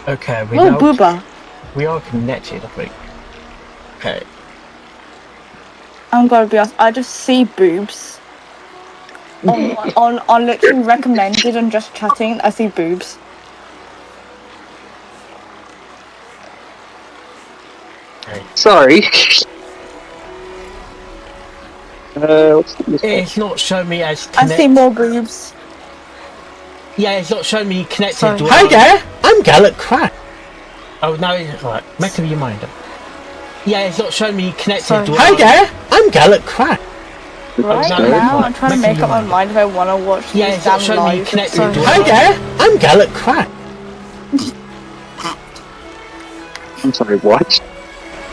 Okay, Oh, booba. we are connected, I think. Okay. I'm gonna be honest, I just see boobs. on literally recommended and just chatting, I see boobs. Okay. Sorry. What's this one? It's not showing me as I see more boobs. Yeah, it's not showing me connected. Sorry. Hi there, I'm Gallic Crack. Oh, no, it's right. Make up your mind. Yeah, it's not showing me connected. Sorry. Hi there, I'm Gallic Crack. Right now, I'm trying to make up my mind if I want to watch Yeah, these it's not damn showing me live. connected. Sorry. Hi there, I'm Gallic Crack. I'm sorry, what?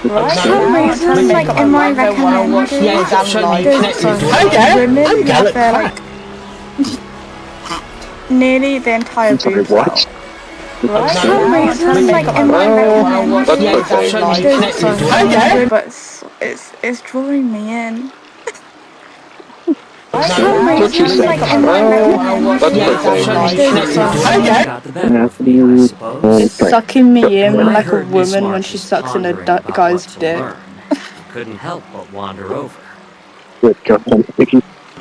Right For now, I'm trying to make up my mind if I want to watch Yeah, these it's not damn showing me live. connected. Hi there, I'm Gallic Crack. Nearly the entire I'm sorry, boobs what? out. Right For now, I'm trying to make up my mind if I want to watch That's Yeah, these it's not okay. damn showing me live. connected. Hi there. But it's drawing me in. Right That's now, what you I'm said. trying to make up my mind if I want to watch That's these okay. damn live. Hi there. Got the better of me, I suppose. It's sucking me in When I like a heard Miss woman when March she was sucks in a pondering about guy's what to dick. learn, I couldn't help but wander over. Good God.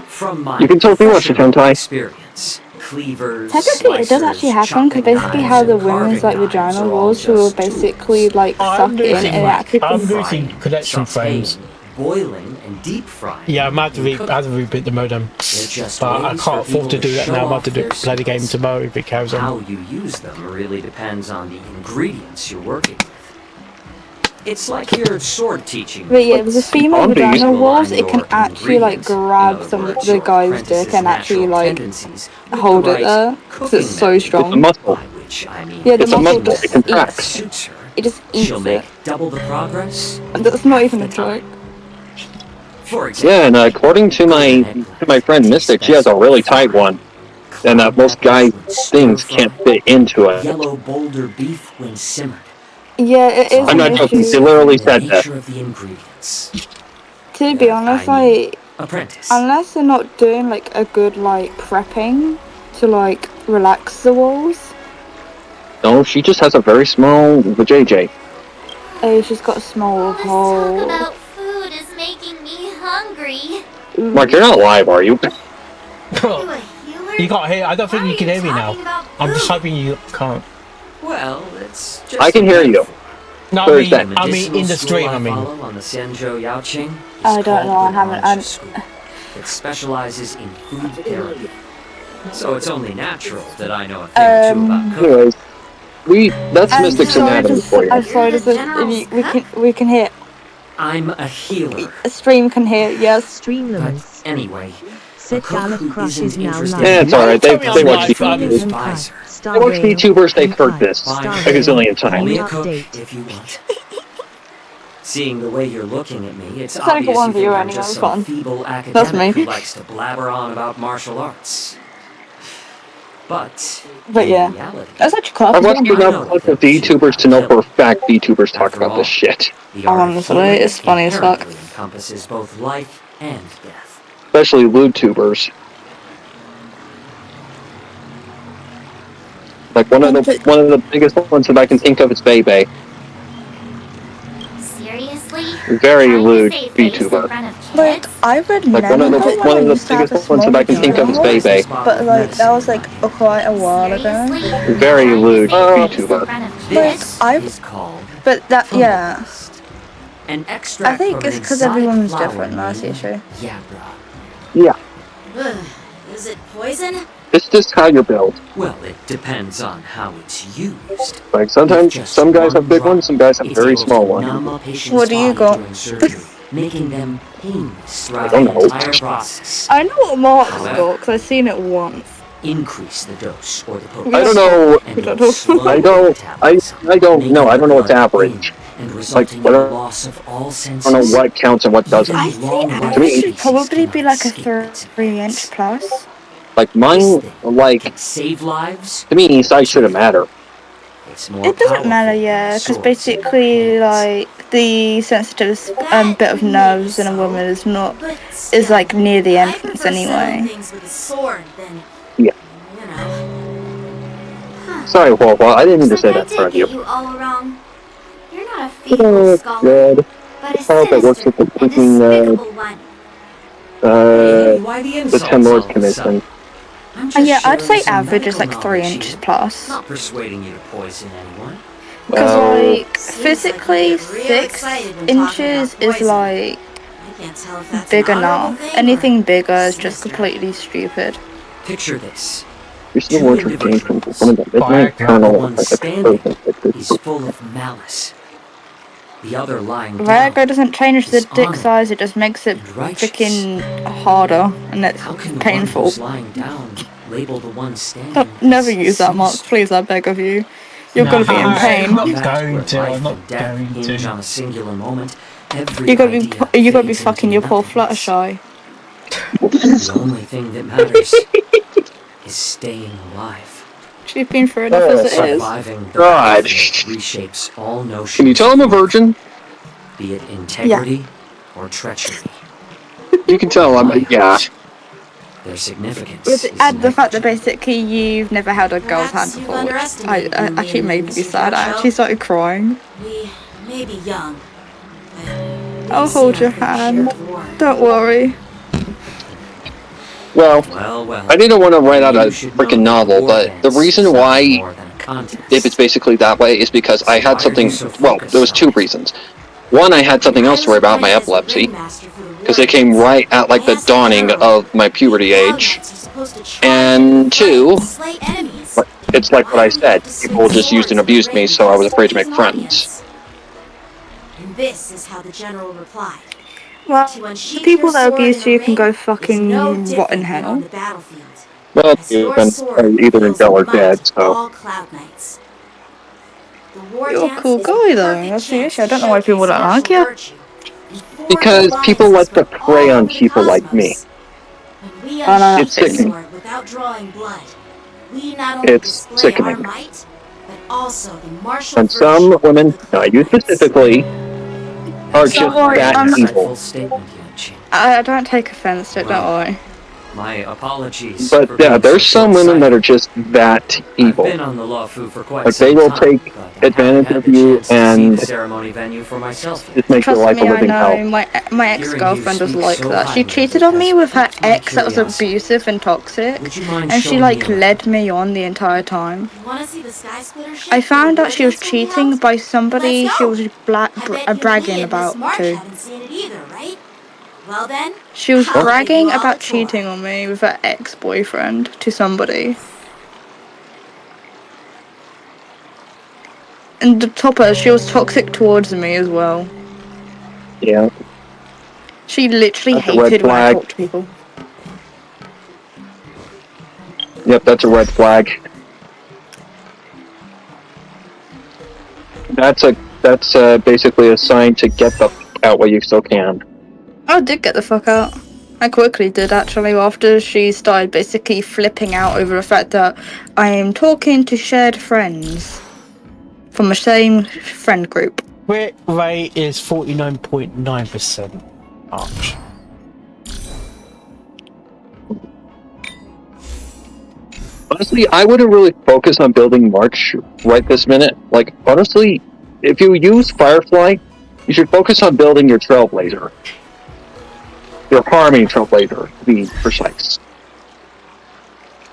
From my You can totally watch it, professional hentai. experience, cleavers, Technically, it does actually happen because basically how the women's like vagina walls will basically like suck in and it actually I'm losing connection frames. boiling and deep frying. Yeah, I'm had to reboot the modem, but I can't afford to do that now. I'm about to play the game tomorrow if it carries on. How you use them really depends on the ingredients you're working with. It's like your sword teaching. But yeah, with the female Zombies. vagina walls, it can Your actually like ingredients. In grab other some of words, the your guy's dick apprentice's and actually natural like tendencies with hold the it right there because it's so cooking It's a strong. muscle. by which I mean Yeah, the It's a muscle muscle. just It contracts. eats. suits her. It just eats She'll it. make double the progress. And that's not even a half the time. joke. For example, Yeah, and according to my friend Mystic, she has a really tight one, and most guy things can't fit into it. yellow boulder beef when simmered. Yeah, it is I'm an not joking. She issue. literally The said that. nature of the ingredients. To be honest, I mean, like apprentice. unless they're not doing like a good like prepping to like relax the walls. No, she just has a very small vajayjay. Oh, she's got a small All this hole. talk about food is making me hungry. Mark, you're not live, are you? You a healer? You can't hear. I don't think Why you are can hear me now. talking about I'm just food? hoping you can't. Well, it's just I can hear you. No, Thursday. I mean in the stream. I mean. On the Senjo Yaoqing is I don't know, I called the haven't- Launch School. It specializes in food therapy. So it's only natural that I know a thing or two about cooking. Anyways, that's I'm Mystic's sorry anatomy to for you. I'm sorry to You're the say general's we can hear. I'm a healer. A stream can hear. Yes. Stream But limits. anyway, Sid a cook Gallup who Crush isn't is now interested live. Yeah, it's alright. They Tell me watch I'm the live. advisor. They watch VTubers. They've heard this a gazillion Call me times. a cook Update. if you want. Seeing the way you're looking at me, it's It's only obvious one you think viewer I'm anyway, just it's some fine. feeble That's academic me. who likes to blabber on about martial arts. But in yeah. reality, That's actually quite I've watched I know enough of that VTubers to know for a fact VTubers talk After about this all, shit. the art of Honestly, healing it's funny as fuck. inherently encompasses both life and death. Especially lewdtubers. Like one of the biggest ones that I can think of is Bebe. Seriously? Very Trying to lewd save face in VTuber. front of Like kids? I would Like never one of when I the used to have a biggest ones small that I can think of is vagina, Bebe. but like that was like quite a while ago. Seriously? Very Trying to lewd save face in VTuber. front of Like kids? I, Is called but that yeah. Fungalist. An extract I think from it's an because exotic everyone's flower different. That's the named issue. Yabra. Yeah, Ugh, is it poison? it's just how you're built. Well, it depends on how it's used. Like sometimes Just some guys one have big drop ones, some guys have is very able to small numb ones. a patient's What do you body got? during surgery, making them painless throughout don't the know. entire process. I know what Mark's However, got because I've seen it once. Increase the dose or the We potency. I don't know. And We don't will know. slow I don't. metabolism, I don't making know. I the don't know what's blood average. thin and resulting what in are- the loss of all I senses. don't know what counts and what doesn't. I think Long I life think it should species probably be cannot like a escape its 3-inch effects. plus. Like This mine, thing like can save lives. to me, size shouldn't matter. It's more It doesn't matter, powerful yeah, than because swords in basically, our hands. like the sensitive bit of nerves in a woman is not But is like near the I entrance prefer settling anyway. things with a sword than, Yeah. you know. Huh. Sorry, Wawa, I didn't mean to Looks say like that in front I of did you. get you all wrong. You're not a faithful Oh, scholar, God. but a Oh, that works sinister with the and freaking, despicable one. Hey, why the the insults 10 Lords all of a Commission. sudden? I'm just Yeah, I'd sharing say some average is medical like 3 knowledge inches here. plus. Not persuading you to poison anyone. Because, Well, like, Seems like you physically, get real 6 excited when talking about inches is, poison. like, I can't tell if that's big an honorable enough. thing Anything or bigger is just sinister. completely stupid. Picture this. you're still Two more gained from individuals. becoming a midnight Viagra. The colonel one of like a standing person like this. is full of malice. The other lying Viagra down doesn't change the is dick honorable size, it just makes it and righteous. freaking harder, and it's How can the one painful. who's lying down label the one standing Don't never as use that, Mark, sinister? please, I beg of you. You're No, gonna be in I'm pain. not Combat going where to. I'm life not and death going hinge to. on a singular moment. Every You gotta idea be fades fucking into your poor nothingness. Fluttershy. The only thing that matters is staying alive. She's been through enough as it is. Surviving the God. battlefield reshapes all notions. Can you tell I'm a of life, virgin? be it integrity or treachery. You can tell I'm, yeah. Their significance With is add the fact that negligible. basically you've never held a girl's hand Perhaps you've before, which underestimated I women actually in made me Mr. sad. I Groucho. actually started crying. We may be young, but I'll we've seen hold our your fair share hand. of war. Don't worry. Well, Well, I didn't want to write out a you should know freaking that novel, war but the dance reason is nothing why more than a contest. if it's basically that way is because I had Why are you something, so well, there was focused two on it? reasons. One, I had something I else to was worry about, my appointed as the epilepsy, ringmaster for the war because it came dance. right at like I the asked the dawning general, of my puberty "Cloud age. Knights are supposed to charge And into the fray two, to slay enemies. it's like what Why I do we have said, to swing people just used and swords in the abused me, ring so I was just afraid to please make an friends. audience?" And this is how the general replied. Well, To the unsheath people your that sword in abuse the you can go ring is no fucking rot in different than on hell. the battlefield. Well, As you've your been sword either in reveals jail the or might dead, of so. all Cloud Knights. The war You're a dance cool is guy the though, perfect that's the chance issue. I to don't know why people showcase don't like martial you. virtue and forge Because people alliances like to from prey all on over the people like me. cosmos. When we I know, unsheath It's the sickening. sword without drawing blood, we not only It's display our sickening. might, but also the martial And virtue some women, of the not Cloud you Knights. specifically, are That's just Don't not worry, quite that an I'm. evil. insightful statement yet, Chin. I don't take offense to it. Don't Well, worry. my apologies But for yeah, being there's so some women that are short-sighted. just that I've evil. been on the Law Fu for quite Like they some will time, take but I haven't advantage had of the you chance to see and the ceremony venue for myself yet. just make your Trust life a me, I living hell. know. My Hearing you ex-girlfriend was speak like so that. She highly of cheated it on me has with her piqued my ex that was curiosity. abusive and toxic, Would you mind and she showing me like around? led me on the entire time. You want to see the Sky Splitter ship I where the found war out she was dance will be cheating held? by Let's somebody she go! was I bet you me bragging and Miss about March too. haven't seen it either, right? Well then, She was I'll give you bragging all a about tour. cheating on me with her ex-boyfriend to somebody. And the topper, she was toxic towards me as well. Yeah, She literally that's a red hated when I flag. talked to people. Yep, that's a red flag. That's basically a sign to get the f out while you still can. I did get the fuck out. I quickly did actually after she started basically flipping out over the fact that I am talking to shared friends from the same friend group. Crit rate is 49.9%. Arch. Honestly, I wouldn't really focus on building March right this minute. Like, honestly, if you use Firefly, you should focus on building your Trailblazer. Your harming Trailblazer, to be precise.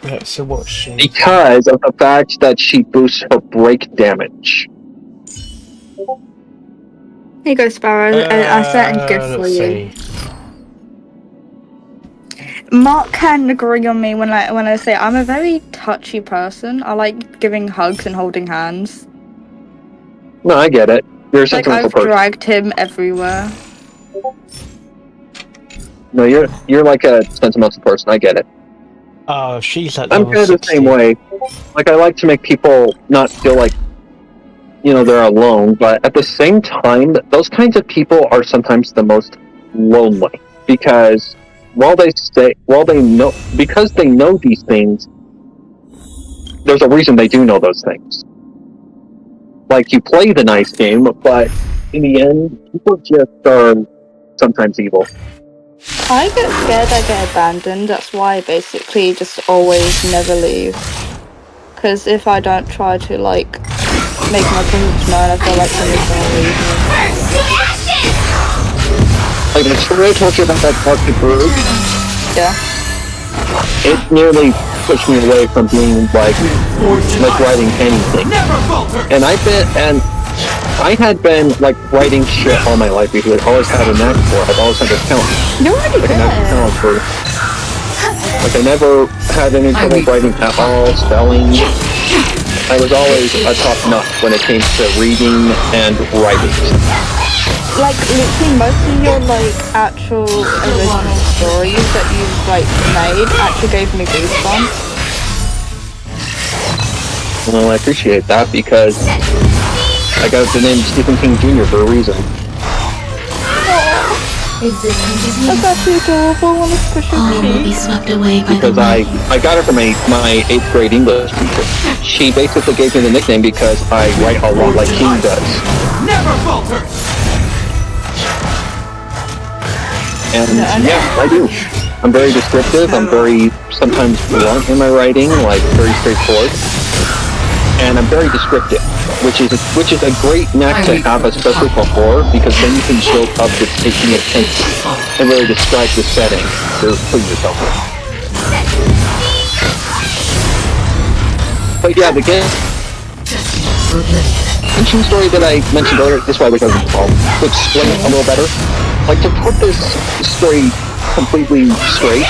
Yeah, so what's she? Because of the fact that she boosts her break damage. Here you go, Sparrow. I set a gift for Let's you. see. Mark can agree on me when I say I'm a very touchy person. I like giving hugs and holding hands. No, I get it. You're a Like sentimental I've person. dragged him everywhere. No, you're like a sentimental person. I get it. Oh, she's at I'm level kind of the 60. same way. Like, I like to make people not feel like, they're alone, but at the same time, those kinds of people are sometimes the most lonely. Because because they know these things, there's a reason they do know those things. Like, you play the nice game, but in the end, people just are sometimes evil. I get scared I get abandoned. That's why I basically just always never leave. because if I don't try to like make my presence known, I feel like someone's gonna leave me. Like the story I told you about that toxic group, Yeah. it nearly pushed me away from being like writing anything. And I had been like writing shit all my life because I've always had a knack for it. I've always had a talent. You're already Like a natural there. talent for. Like I never had any trouble writing at all, spelling. I was always a top notch when it came to reading and writing. Like literally most of your like actual original stories that you've like made actually gave me goosebumps. Well, I appreciate that because I got the name Stephen King Jr. for a reason. That's actually adorable. I want to push your All will be cheek. swept away by Because the I got it from my 8th grade English teacher. She basically gave me the nickname because I write a lot like King does. Never falter! And yeah, I do. I'm very descriptive. I'm very sometimes blunt in my writing, like very straightforward. And I'm very descriptive, which is a great knack to have, especially for horror, because then you can build up the taking attention and really describe the setting to put yourself in. But yeah, the game. Ancient story that I mentioned earlier, this way because to explain it a little better. Like to put this story completely straight,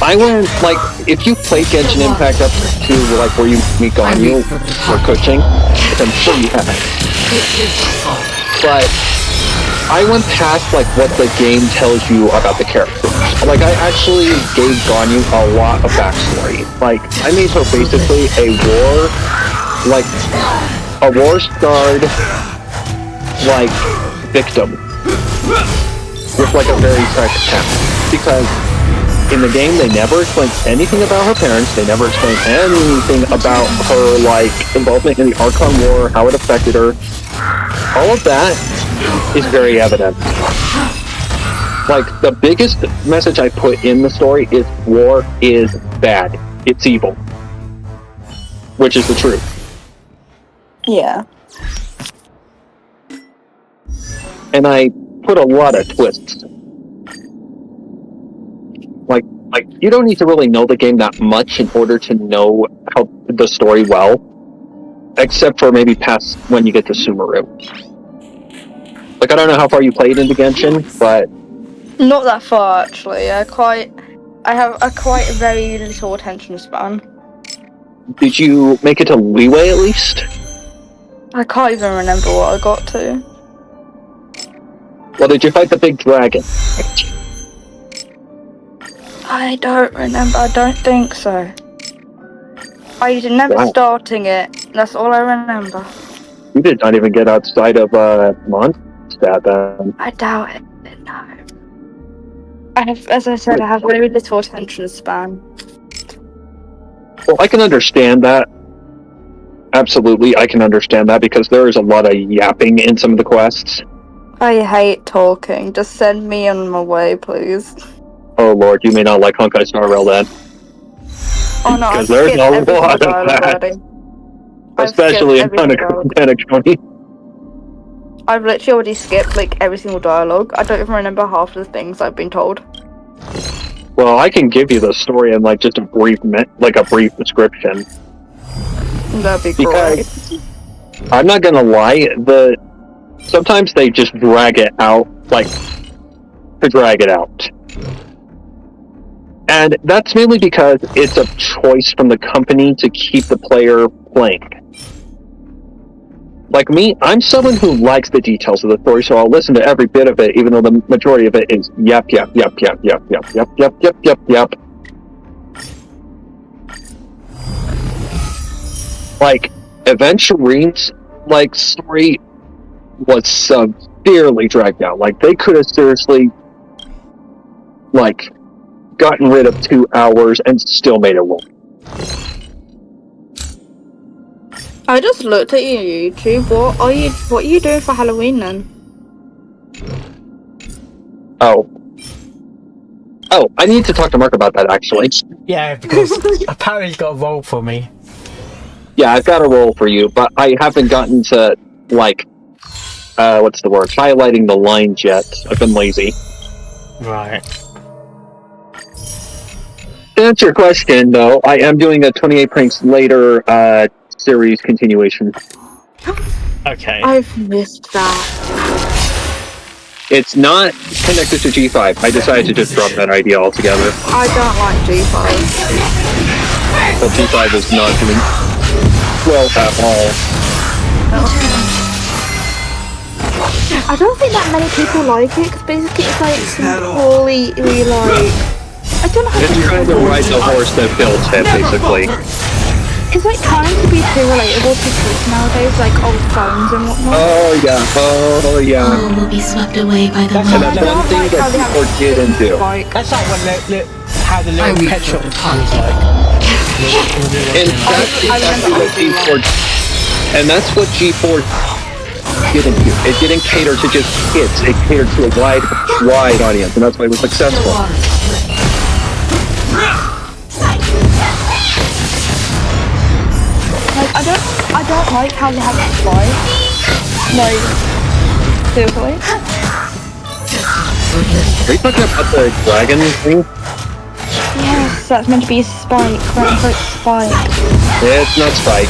I went like if you played Genshin Impact up to like where you meet Ganyu or coaching, which I'm sure you have. But I went past like what the game tells you about the characters. Like I actually gave Ganyu a lot of backstory. Like I made her basically a war-scarred like victim with like a very tragic past. Because in the game they never explain anything about her parents, they never explain anything about her like involvement in the Archon War, how it affected her. All of that is very evident. Like the biggest message I put in the story is war is bad. It's evil. Which is the truth. Yeah. And I put a lot of twists. Like you don't need to really know the game that much in order to know how the story well, except for maybe past when you get to Sumeru. Like I don't know how far you played into Genshin, but Not that far actually. I have a quite very little attention span. did you make it to Leeway at least? I can't even remember what I got to. Well, did you fight the big dragon? I don't remember. I don't think so. I remember Wow. starting it. That's all I remember. You did not even get outside of Mondstadt then. I doubt it. No. As I said, I have very little attention span. Well, I can understand that. Absolutely, I can understand that because there is a lot of yapping in some of the quests. I hate talking. Just send me on my way, please. Oh lord, you may not like Honkai Star Rail then. Oh no, I've Because there's skipped a every lot of dialogue that. already. I've Especially in skipped every dialogue. Panaconi. I've literally already skipped like every single dialogue. I don't even remember half of the things I've been told. Well, I can give you the story in like just a brief description. That'd be Because great. I'm not gonna lie, sometimes they just drag it out, like to drag it out. And that's mainly because it's a choice from the company to keep the player playing. Like me, I'm someone who likes the details of the story, so I'll listen to every bit of it, even though the majority of it is yep. Like, Aventurine's, like, story was severely dragged out. Like, they could have seriously, like, gotten rid of 2 hours and still made it work. I just looked at your YouTube. What are you doing for Halloween then? Oh, I need to talk to Mark about that, actually. Yeah, because apparently he's got a role for me. Yeah, I've got a role for you, but I haven't gotten to, like, what's the word? Highlighting the lines yet. I've been lazy. Right. To answer your question, though, I am doing a 28 Pranks Later series continuation. Okay. I've missed that. It's not connected to G5. I decided to just drop that idea altogether. I don't like G5. Well, G5 is not doing well at all. I don't think that many people like it because basically it's like some poorly like. I don't know how It's trying to ride the horse that built it, basically. It's like trying to be too relatable to kids nowadays, like old phones and whatnot. Oh yeah, oh yeah. All will be swept away by the And wind. that's one thing that people didn't do. That's like when how the little pet shop was like. And that's exactly what G4, and that's what G4 didn't do. It didn't cater to just kids. It catered to a wide audience, and that's why it was successful. Like I don't like how they have to fight. Like seriously. Are you talking about the dragon thing? Yes, that's meant to be a Spike. Spike. It's not Spike.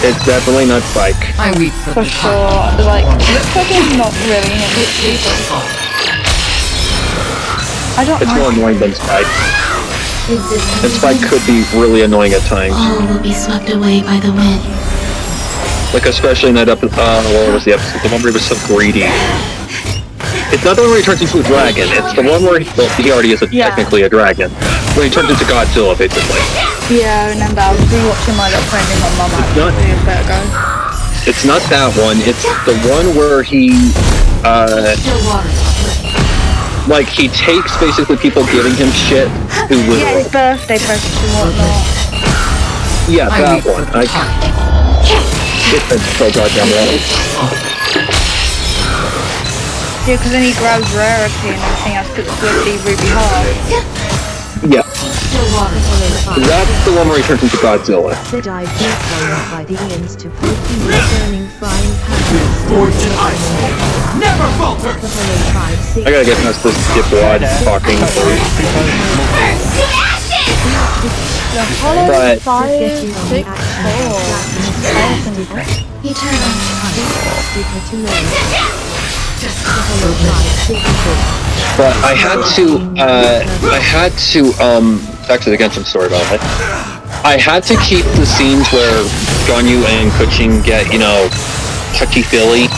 It's definitely not Spike. I weep For sure. Like it looks like it's not really him. I don't It's like more annoying than Spike. And Spike could be really annoying at times. All will be swept away by the wind. Like especially in that episode, what was the episode? The one where he was so greedy. It's not the one where he turns into a dragon, it's the one where he already is technically a dragon. Where he turns into Godzilla, basically. Yeah, I remember. I was rewatching My Little Pony with my mum actually a bit ago. It's not that one, it's the one where he, like, he takes basically people giving him shit who Yeah, literally... his birthday presents and whatnot. Yeah, that one. It's so goddamn right. Yeah, because then he grabs Rarity and everything else puts Swiftly Ruby Heart. Yeah. That's the one where he turns into Godzilla. The dive deep followed by the ends to 14 returning frying pan. Fortune ice. Never falter. The hollow 5, 6. I gotta get past this dipwad talking. The Hollow But- 5, 6, 4. Eternal. Sticker to know. The hollow 5, 6, 4. But I had to, back to the Genshin story about it. I had to keep the scenes where Ganyu and Kuching get, touchy-feely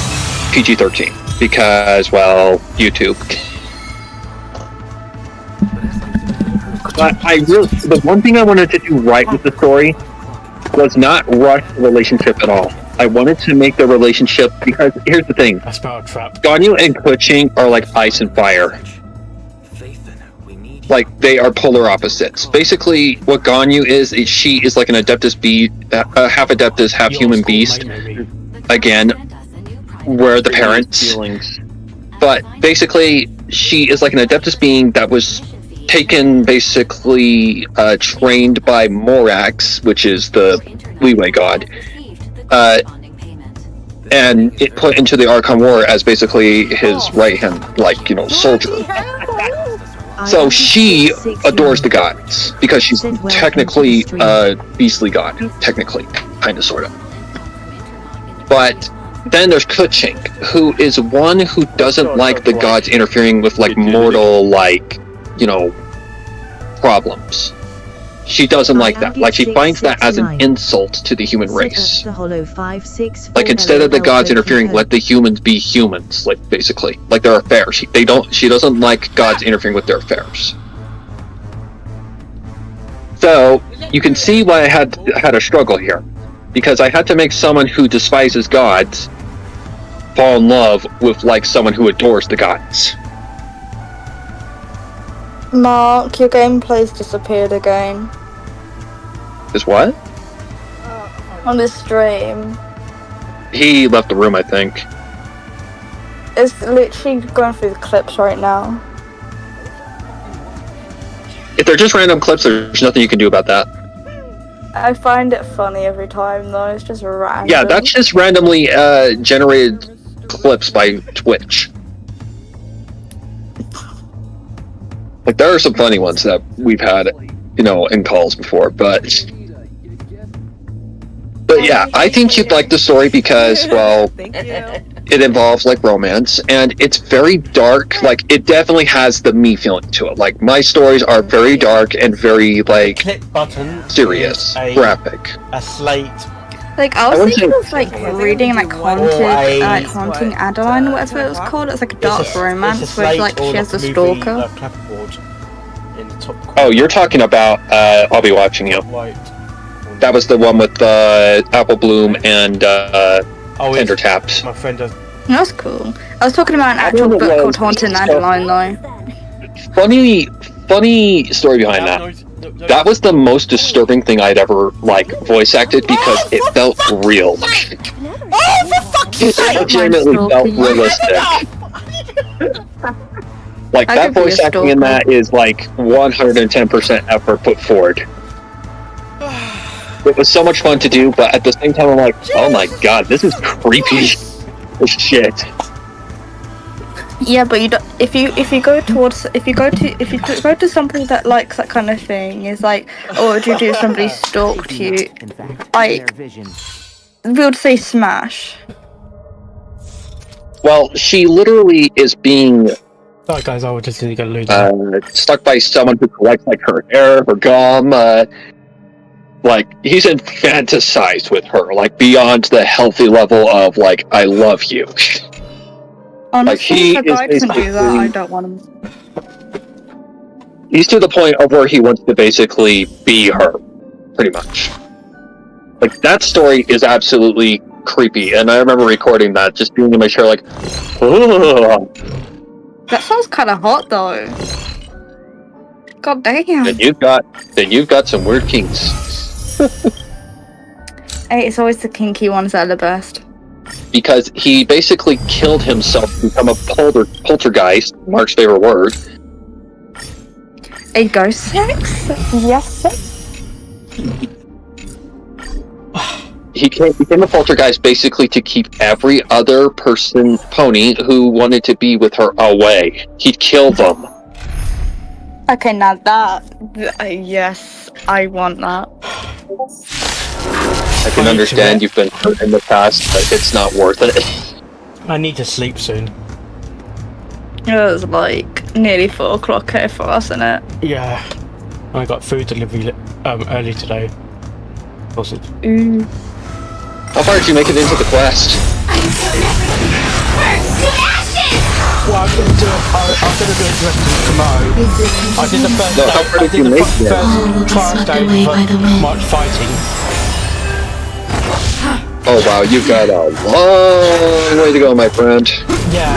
PG-13. Because, well, YouTube. But the one thing I wanted to do right with the story was not rush the relationship at all. I wanted to make the relationship, because here's the thing. I spelled a trap. Ganyu and Kuching are like ice and fire. Like, they are polar opposites. Basically, what Ganyu is she is like an Adeptus beast, half Adeptus, half human beast. Again, we're the parents. But basically, she is like an Adeptus being that was taken, basically, trained by Morax, which is the Leeway god. And it put into the Archon War as basically his right hand, soldier. So she adores the gods because she's technically a beastly god, technically, kind of, sort of. But then there's Kuching, who is one who doesn't like the gods interfering with mortal, problems. She doesn't like that. Like, she finds that as an insult to the human race. Like, instead of the gods interfering, let the humans be humans, basically. Like, their affairs. She doesn't like gods interfering with their affairs. So, you can see why I had a struggle here. Because I had to make someone who despises gods fall in love with, someone who adores the gods. Mark, your gameplay's disappeared again. Is what? On the stream. He left the room, I think. It's literally going through the clips right now. If they're just random clips, there's nothing you can do about that. I find it funny every time though. It's just random. Yeah, that's just randomly generated clips by Twitch. Like, there are some funny ones that we've had, you know, in calls before, but yeah, I think you'd like the story because, well, Thank you. it involves like romance, and it's very dark. Like, it definitely has the me feeling to it. Like, my stories are very dark and very like Click button. serious, is graphic. A slate. Like I was I wouldn't thinking say- of like reading like Haunting Adeline, whatever it was called. It's like a dark romance it's a where slate like or she has the movie, stalker. clapperboard in the top corner. Oh, you're talking about I'll Be Watching You. White. That was the one with Apple Bloom and Oh, Tender it's- Taps. My friend does. That's cool. I was talking about an I actual don't book know, called Haunting so- Adeline though. Funny story behind that. That was the most disturbing thing I'd ever like voice acted because it felt real. It legitimately felt realistic. Like, I that could be a voice acting in stalker. that is like 110% effort put forward. It was so much fun to do, but at the same time I'm like, oh my god, this is creepy as shit. Yeah, but you don't, if you go to somebody that likes that kind of thing, is like, oh, would you do if somebody stalked you? Like, we would say smash. Well, she literally is being Sorry guys, I was just gonna go lose. stuck by someone who collects like her hair, her gum, like, he's fantasized with her, like, beyond the healthy level of like, I love you. Honestly, he if a guy is can do that, basically- I don't want him. He's to the point of where he wants to basically be her, pretty much. Like, that story is absolutely creepy, and I remember recording that, just being in my chair like, ugh. That sounds kind of hot though. God damn. Then you've got some weird kinks. Hey, it's always the kinky ones that are the best. Because he basically killed himself to become a poltergeist, Mark's favorite word. A ghost sex? Yes. He became a poltergeist basically to keep every other pony who wanted to be with her away. He'd kill them. Okay, now that. Yes, I want that. I can understand you've been hurt in the past, but it's not worth it. I need to sleep soon. It was like nearly 4 o'clock here for us, isn't it? Yeah. I got food delivery early today. Sausage. Ooh. How far did you make it into the quest? Well, I'm gonna do it. I'm gonna do it the rest of tomorrow. I did the first No, day. how far I did did you the make first it? All will be trial swept day away by the for wind. March fighting. Oh wow, you've got a long way to go, my friend. Yeah.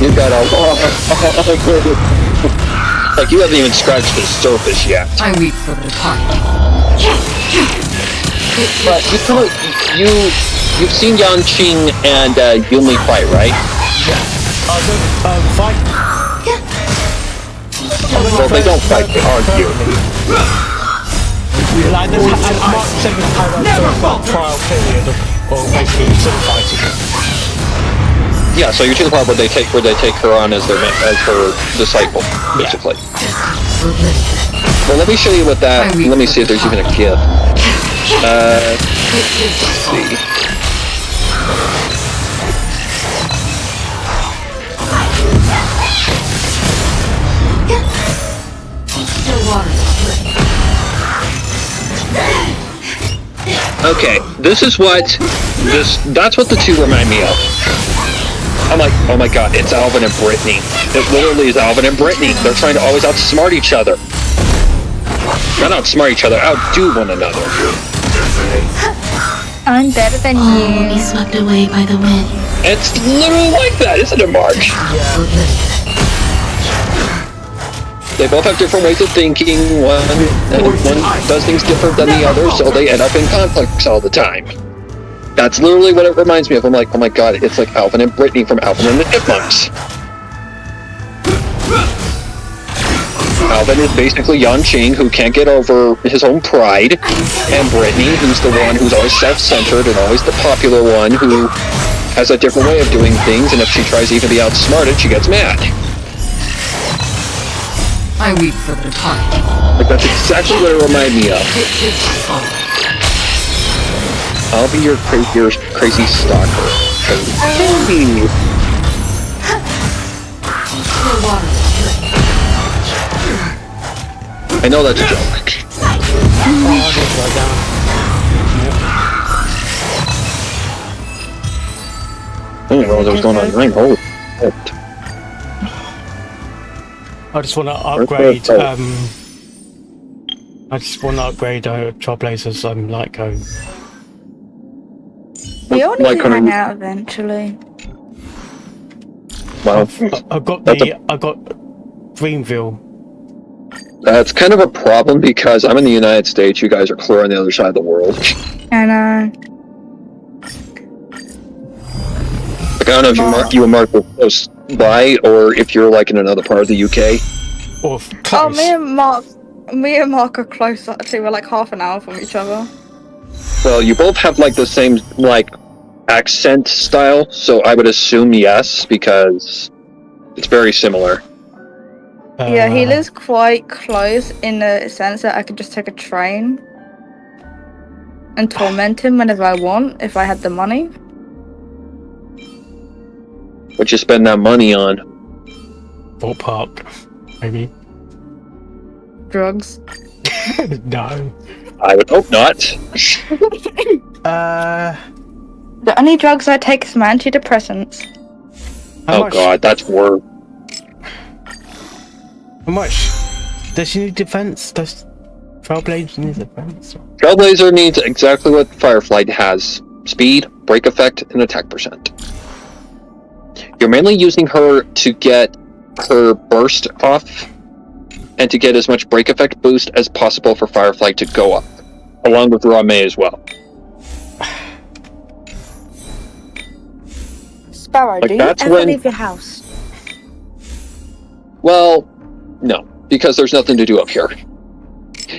You've got a long way to go. Like, you haven't even scratched the surface yet. I weep for the party. But you've seen Yanqing and Yunli fight, right? Fight. Well, they don't fight, they argue. Like this, and Mark said with how trial period, or basically sort of fighting. Yeah, so you're to the part where they take her on as her disciple, basically. Well, let me show you what that. Let me see if there's even a gift. Let's see. Okay, that's what the two remind me of. I'm like, oh my god, it's Alvin and Brittany. It literally is Alvin and Brittany. They're trying to always outsmart each other. Not outsmart each other, outdo one another. I'm better than All will be you. swept away by the wind. It's literally like that, isn't it, Mark? They both have different ways of thinking. One does things different than the other, so they end up in conflicts all the time. That's literally what it reminds me of. I'm like, oh my god, it's like Alvin and Brittany from Alvin and the Chipmunks. Alvin is basically Yanqing, who can't get over his own pride, and Brittany, who's the one who's always self-centered and always the popular one, who has a different way of doing things, and if she tries to even be outsmarted, she gets mad. I weep for the departed. Like, that's exactly what it reminded me of. I'll be your crazy stalker. Baby. I know that's a joke. I didn't know what was going on tonight. Holy shit. I just want to upgrade. I just want to upgrade Trailblazers. I'm like We all need Like to on a- hang out eventually. Wow. I got Greenville. That's kind of a problem because I'm in the United States. You guys are clear on the other side of the world. And Like, I don't know if you and Mark were close by, or if you're like in another part of the UK. Or oh, close. me and Mark are close actually. We're like half an hour from each other. Well, you both have like the same like accent style, so I would assume yes, because it's very similar. Yeah, he lives quite close in the sense that I could just take a train and torment him whenever I want if I had the money. What you spend that money on? Ballpark, maybe. Drugs. No. I would hope not. The only drugs I take is my antidepressants. How Oh much, god, that's worse. How much? Does she need defense? Does Trailblazer need defense? Trailblazer needs exactly what Firefly has. Speed, break effect, and attack percent. You're mainly using her to get her burst off, and to get as much break effect boost as possible for Firefly to go up, along with Rame as well. Sparrow, Like, do you that's ever when- leave your house? Well, no, because there's nothing to do up here.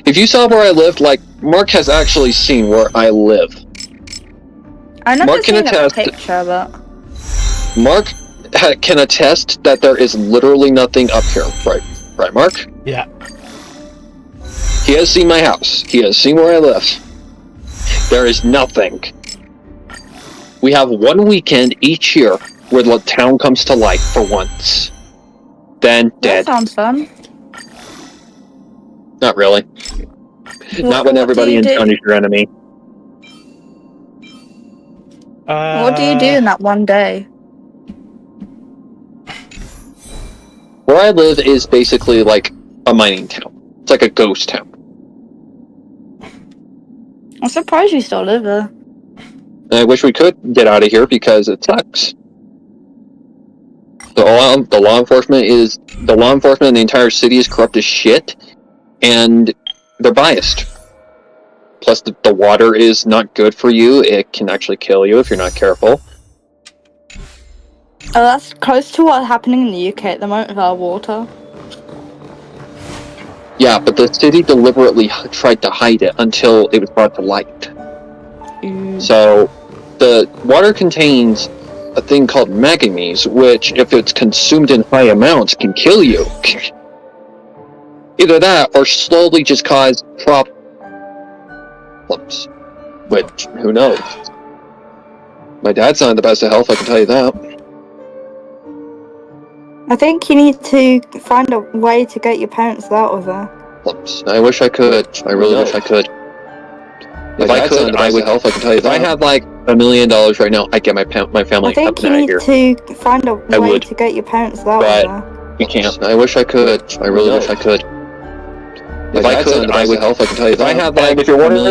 If you saw where I lived, like, Mark has actually seen where I live. I never Mark can seen a attest- picture, but Mark can attest that there is literally nothing up here, right, Mark? Yeah. He has seen my house. He has seen where I live. There is nothing. We have one weekend each year where the town comes to life for once. Then that dead. sounds fun. Not really. Not when what everybody do in you do? town is your enemy. What do you do in that one day? Where I live is basically like a mining town. It's like a ghost town. I'm surprised you still live there. And I wish we could get out of here because it sucks. The law enforcement in the entire city is corrupt as shit, and they're biased. Plus, the water is not good for you. It can actually kill you if you're not careful. Oh, that's close to what's happening in the UK at the moment with our water. Yeah, but the city deliberately tried to hide it until it was brought to light. So, the water contains a thing called manganese, which, if it's consumed in high amounts, can kill you. Either that, or slowly just cause problems. Which, who knows? My dad's not in the best of health, I can tell you that. I think you need to find a way to get your parents out of there. Problems. I wish I could. I really wish I could. If I could, I would. Health, I can tell you that. If I had like $1 million right now, I'd get my family I think up you out of need here. to find a I way would. to get your parents out But- of there. You can't. I wish I could. I really wish I could. If I could, I would. Health, I can tell you that. If I had like $1 million